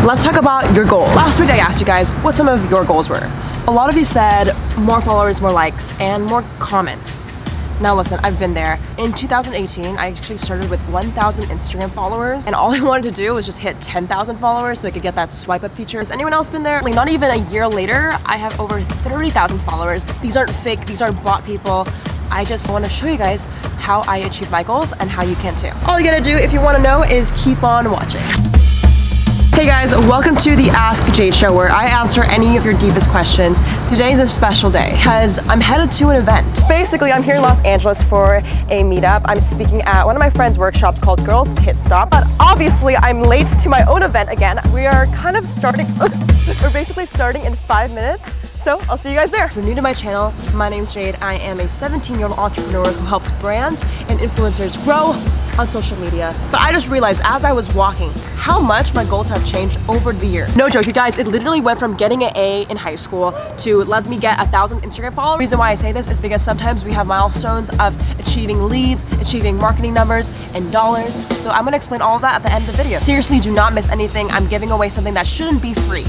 Let's talk about your goals. Last week I asked you guys what some of your goals were. A lot of you said more followers, more likes, and more comments. Now listen, I've been there. In 2018, I actually started with 1,000 Instagram followers, and all I wanted to do was just hit 10,000 followers so I could get that swipe up feature. Has anyone else been there? Like, not even a year later, I have over 30,000 followers. These aren't fake, these aren't bot people. I just want to show you guys how I achieve my goals and how you can too. All you gotta do if you want to know is keep on watching. Hey guys, welcome to the Ask Jade show where I answer any of your deepest questions. Today's a special day because I'm headed to an event. Basically, I'm here in Los Angeles for a meetup. I'm speaking at one of my friend's workshops called Girls Pit Stop, but obviously I'm late to my own event again. We are kind of starting, we're basically starting in 5 minutes. So I'll see you guys there. If you're new to my channel, my name's Jade. I am a 17-year-old entrepreneur who helps brands and influencers grow on social media. But I just realized as I was walking how much my goals have changed over the year. No joke, you guys, it literally went from getting an A in high school to let me get 1,000 Instagram followers. The reason why I say this is because sometimes we have milestones of achieving leads, achieving marketing numbers, and dollars. So I'm gonna explain all of that at the end of the video. Seriously, do not miss anything. I'm giving away something that shouldn't be free.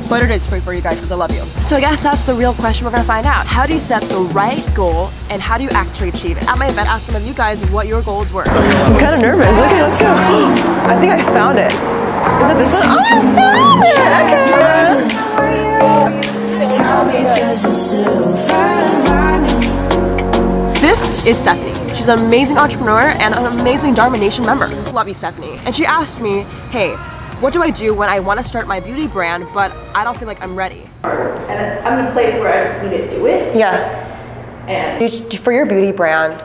But it is free for you guys because I love you. So I guess that's the real question we're gonna find out. How do you set the right goal and how do you actually achieve it? At my event, I asked some of you guys what your goals were. I'm kind of nervous. Okay, let's go. I think I found it. Is it this one? Oh, I found it! Okay. This is Stephanie. She's an amazing entrepreneur and an amazing Dharma Nation member. Love you, Stephanie. And she asked me, hey, what do I do when I want to start my beauty brand, but I don't feel like I'm ready? And I'm in a place where I just need to do it. Yeah. And for your beauty brand,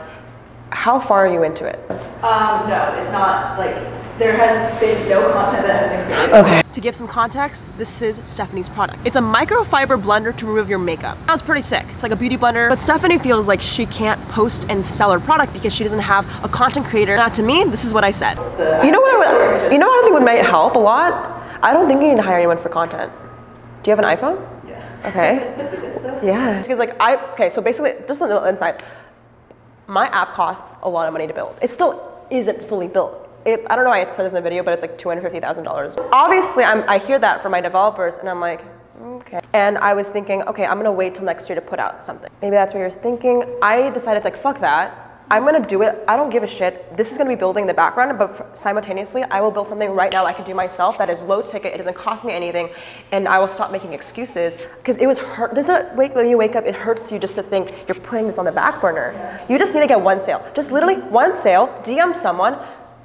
how far are you into it? No, it's not like, there has been no content that has been created. Okay. To give some context, this is Stephanie's product. It's a microfiber blender to remove your makeup. Sounds pretty sick. It's like a beauty blender, but Stephanie feels like she can't post and sell her product because she doesn't have a content creator. Now to me, this is what I said. You know what I think would might help a lot? I don't think you need to hire anyone for content. Do you have an iPhone? Yeah. Okay. Vista? Yeah. Because like so basically, just a little insight. My app costs a lot of money to build. It still isn't fully built. I don't know why it said this in the video, but it's like $250,000. Obviously, I hear that from my developers, and I'm like, okay. And I was thinking, okay, I'm gonna wait till next year to put out something. Maybe that's what you're thinking. I decided, like, fuck that. I'm gonna do it. I don't give a shit. This is gonna be building in the background, but simultaneously, I will build something right now I can do myself that is low ticket. It doesn't cost me anything, and I will stop making excuses because it was hurt. When you wake up, it hurts you just to think you're putting this on the back burner. You just need to get one sale. Just literally one sale. DM someone.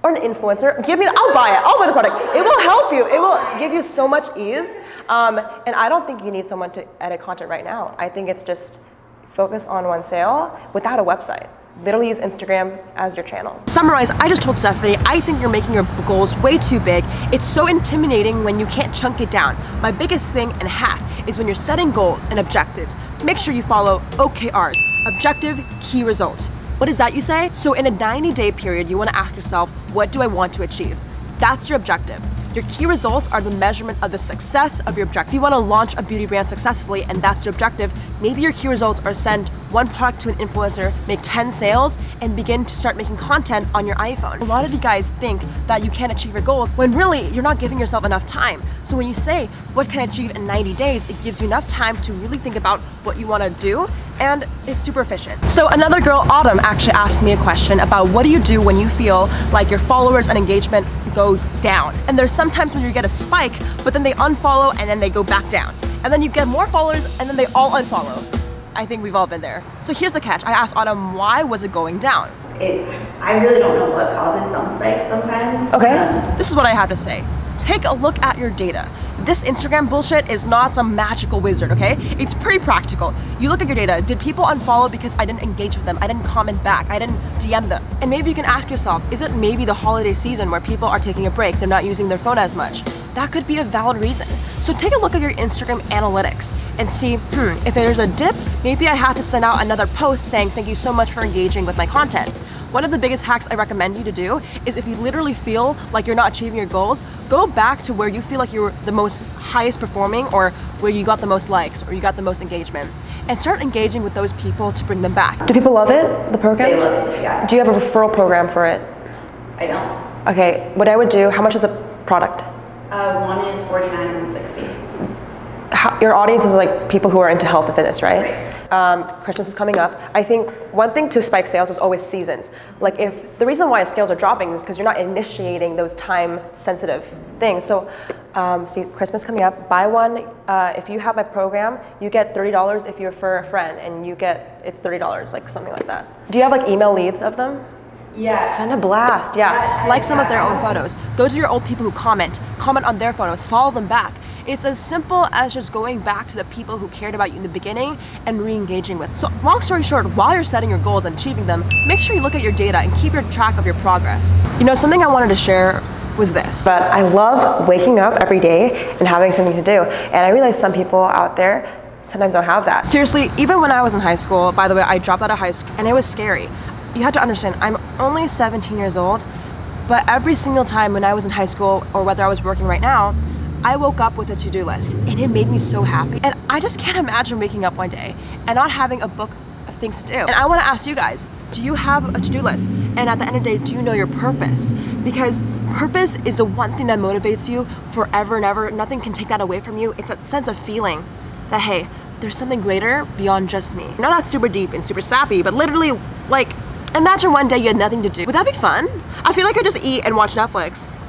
Or an influencer, I'll buy it, I'll buy the product. It will help you, it will give you so much ease. And I don't think you need someone to edit content right now. I think it's just focus on one sale without a website. Literally use Instagram as your channel. Summarize, I just told Stephanie, I think you're making your goals way too big. It's so intimidating when you can't chunk it down. My biggest thing and hack is when you're setting goals and objectives, make sure you follow OKRs, objective, key result. What is that, you say? So in a 90-day period, you want to ask yourself, what do I want to achieve? That's your objective. Your key results are the measurement of the success of your objective. If you want to launch a beauty brand successfully and that's your objective, maybe your key results are send one product to an influencer, make 10 sales, and begin to start making content on your iPhone. A lot of you guys think that you can't achieve your goals when really you're not giving yourself enough time. So when you say, what can I achieve in 90 days, it gives you enough time to really think about what you want to do, and it's super efficient. So another girl, Autumn, actually asked me a question about what do you do when you feel like your followers and engagement go down. And there's sometimes when you get a spike, but then they unfollow and then they go back down. And then you get more followers and then they all unfollow. I think we've all been there. So here's the catch. I asked Autumn, why was it going down? I really don't know what causes some spikes sometimes. Okay, this is what I have to say. Take a look at your data. This Instagram bullshit is not some magical wizard, okay? It's pretty practical. You look at your data. Did people unfollow because I didn't engage with them? I didn't comment back. I didn't DM them. And maybe you can ask yourself, is it maybe the holiday season where people are taking a break? They're not using their phone as much. That could be a valid reason. So take a look at your Instagram analytics and see, if there's a dip, maybe I have to send out another post saying, thank you so much for engaging with my content. One of the biggest hacks I recommend you to do is if you literally feel like you're not achieving your goals, go back to where you feel like you're the most highest performing or where you got the most likes or you got the most engagement and start engaging with those people to bring them back. Do people love it, the program? They love it, yeah. Do you have a referral program for it? I don't. Okay, what I would do, how much is the product? One is 49 and one's 60. Your audience is like people who are into health and fitness, right? Right. Christmas is coming up. I think one thing to spike sales is always seasons. Like if the reason why sales are dropping is because you're not initiating those time sensitive things. So see, Christmas coming up, buy one. If you have my program, you get $30 if you refer a friend, and it's $30, like something like that. Do you have like email leads of them? Yeah. Send a blast, yeah. Like some of their own photos. Go to your old people who comment on their photos, follow them back. It's as simple as just going back to the people who cared about you in the beginning and re-engaging with. So long story short, while you're setting your goals and achieving them, make sure you look at your data and keep your track of your progress. You know, something I wanted to share was this. But I love waking up every day and having something to do. And I realize some people out there sometimes don't have that. Seriously, even when I was in high school, by the way, I dropped out of high school and it was scary. You have to understand, I'm only 17 years old, but every single time when I was in high school or whether I was working right now, I woke up with a to-do list and it made me so happy. And I just can't imagine waking up one day and not having a book of things to do. And I want to ask you guys, do you have a to-do list? And at the end of the day, do you know your purpose? Because purpose is the one thing that motivates you forever and ever. Nothing can take that away from you. It's that sense of feeling that, hey, there's something greater beyond just me. I know that's super deep and super sappy, but literally, like, imagine one day you had nothing to do. Would that be fun? I feel like I just eat and watch Netflix.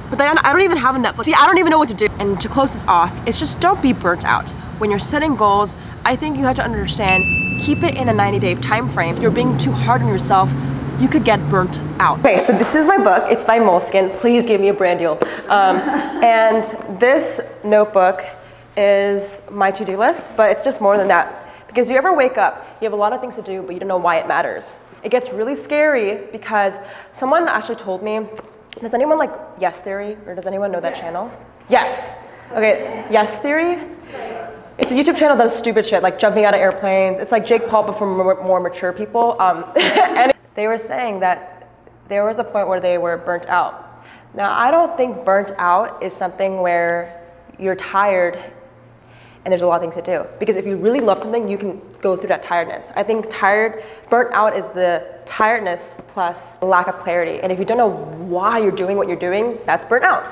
But then I don't even have a Netflix. See, I don't even know what to do. And to close this off, it's just don't be burnt out. When you're setting goals, I think you have to understand, keep it in a 90-day time frame. If you're being too hard on yourself, you could get burnt out. Okay, so this is my book. It's by Moleskine. Please give me a brand deal. And this notebook is my to-do list, but it's just more than that. Because you ever wake up, you have a lot of things to do, but you don't know why it matters. It gets really scary because someone actually told me, does anyone like Yes Theory, or does anyone know that channel? Yes. Okay, Yes Theory. It's a YouTube channel that does stupid shit, like jumping out of airplanes. It's like Jake Paul, but for more mature people. And they were saying that there was a point where they were burnt out. Now, I don't think burnt out is something where you're tired and there's a lot of things to do. Because if you really love something, you can go through that tiredness. I think burnt out is the tiredness plus lack of clarity. And if you don't know why you're doing what you're doing, that's burnt out.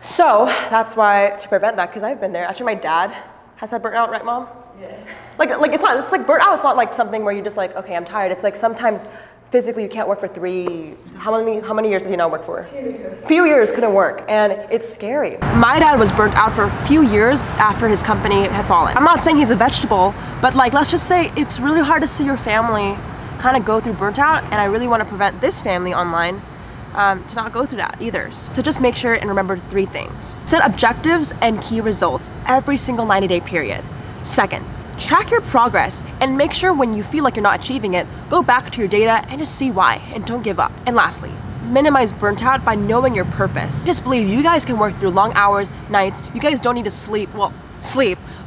So that's why, to prevent that, because I've been there. Actually, my dad has had burnt out, right, Mom? Yes. It's like burnt out. It's not like something where you're just like, okay, I'm tired. It's like sometimes physically you can't work for how many years did he not work for? Few years couldn't work, and it's scary. My dad was burnt out for a few years after his company had fallen. I'm not saying he's a vegetable, but like, let's just say it's really hard to see your family kind of go through burnt out, and I really want to prevent this family online to not go through that either. So just make sure and remember 3 things. Set objectives and key results every single 90-day period. Second, track your progress and make sure when you feel like you're not achieving it, go back to your data and just see why, and don't give up. And lastly, minimize burnt out by knowing your purpose. Just believe you guys can work through long hours, nights. You guys don't need to sleep,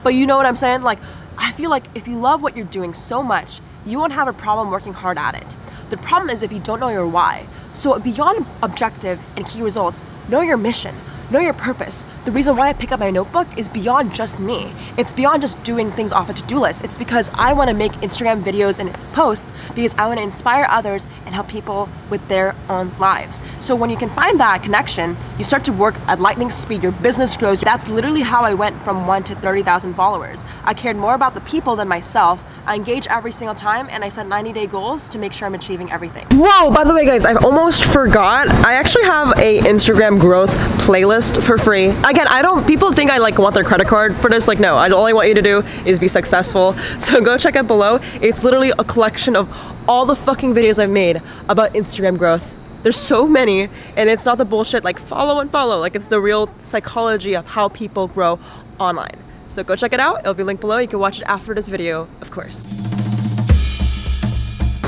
but you know what I'm saying? Like, I feel like if you love what you're doing so much, you won't have a problem working hard at it. The problem is if you don't know your why. So beyond objective and key results, know your mission. Know your purpose. The reason why I pick up my notebook is beyond just me. It's beyond just doing things off a to-do list. It's because I want to make Instagram videos and posts because I want to inspire others and help people with their own lives. So when you can find that connection, you start to work at lightning speed, your business grows. That's literally how I went from 1 to 30,000 followers. I cared more about the people than myself. I engage every single time, and I set 90-day goals to make sure I'm achieving everything. Whoa, by the way guys, I almost forgot. I actually have a Instagram growth playlist for free. Again, people think I like want their credit card for this. Like, no, all I want you to do is be successful. So go check it below. It's literally a collection of all the fucking videos I've made about Instagram growth. There's so many, and it's not the bullshit like follow and follow. Like, it's the real psychology of how people grow online. So go check it out. It'll be linked below. You can watch it after this video, of course.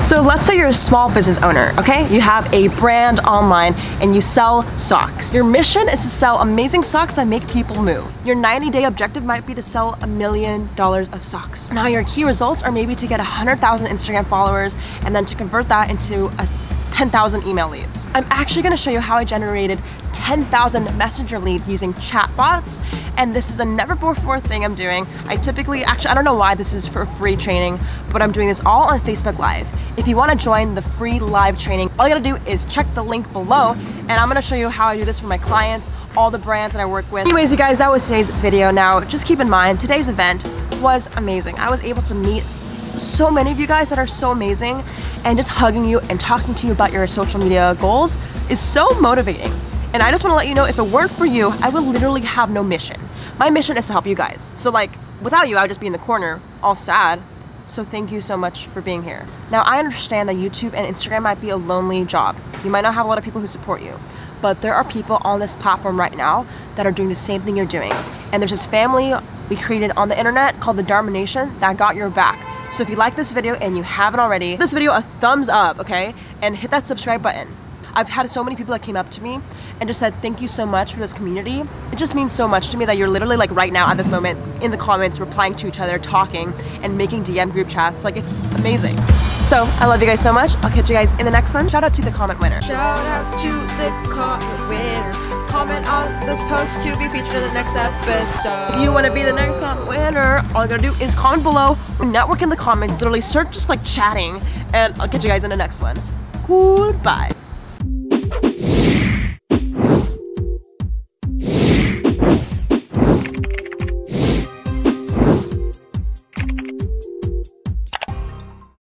So let's say you're a small business owner, okay? You have a brand online and you sell socks. Your mission is to sell amazing socks that make people move. Your 90-day objective might be to sell $1 million of socks. Now your key results are maybe to get 100,000 Instagram followers and then to convert that into 10,000 email leads. I'm actually gonna show you how I generated 10,000 messenger leads using chatbots, and this is a never before thing I'm doing. I don't know why this is for free training, but I'm doing this all on Facebook Live. If you wanna join the free live training, all you gotta do is check the link below, and I'm gonna show you how I do this for my clients all the brands that I work with. Anyways, you guys, that was today's video. Now, just keep in mind, today's event was amazing. I was able to meet so many of you guys that are so amazing, and just hugging you and talking to you about your social media goals is so motivating. And I just want to let you know, if it weren't for you, I would literally have no mission. My mission is to help you guys. So like, without you, I would just be in the corner, all sad. So thank you so much for being here. Now, I understand that YouTube and Instagram might be a lonely job. You might not have a lot of people who support you, but there are people on this platform right now that are doing the same thing you're doing. And there's this family we created on the internet called the Dharma Nation that got your back. So if you like this video and you haven't already, give this video a thumbs up, okay? And hit that subscribe button. I've had so many people that came up to me and just said, thank you so much for this community. It just means so much to me that you're literally like right now at this moment in the comments, replying to each other, talking and making DM group chats. Like, it's amazing. So I love you guys so much. I'll catch you guys in the next one. Shout out to the comment winner. Shout out to the comment winner. Comment on this post to be featured in the next episode. If you want to be the next comment winner, all you gotta do is comment below, network in the comments, literally search just like chatting, and I'll catch you guys in the next one. Goodbye.